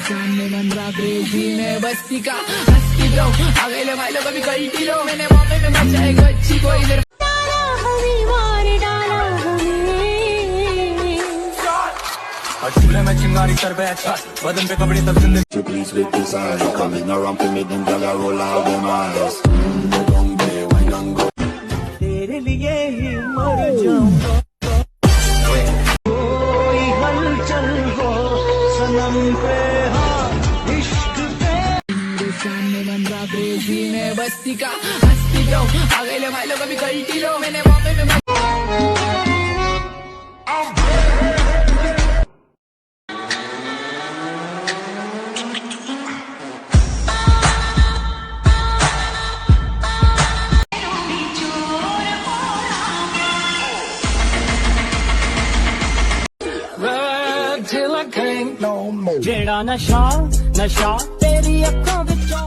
सामने बन रहा क्रेजी में बस्ती का हस्ती ब्रो अगले भाई लोग अभी गलती लो मैंने मौके में बचाए गच्ची को इधर चूल्हे में चिंगारी कर बैठा बदन पे कपड़े तब जिंदगी Please with this eyes coming around to make them gala roll out them eyes. They don't pay when I'm go. तेरे लिए ही मर जाऊंगा कोई हलचल हो सनम पे इश्क पे मेरे सामने बन रहा क्रेजी में बस्ती का हस्ती ब्रो अगले भाई लोग अभी गलती लो मैंने मौके में till I can't no more जेड़ा नशा नशा तेरी अखों विचों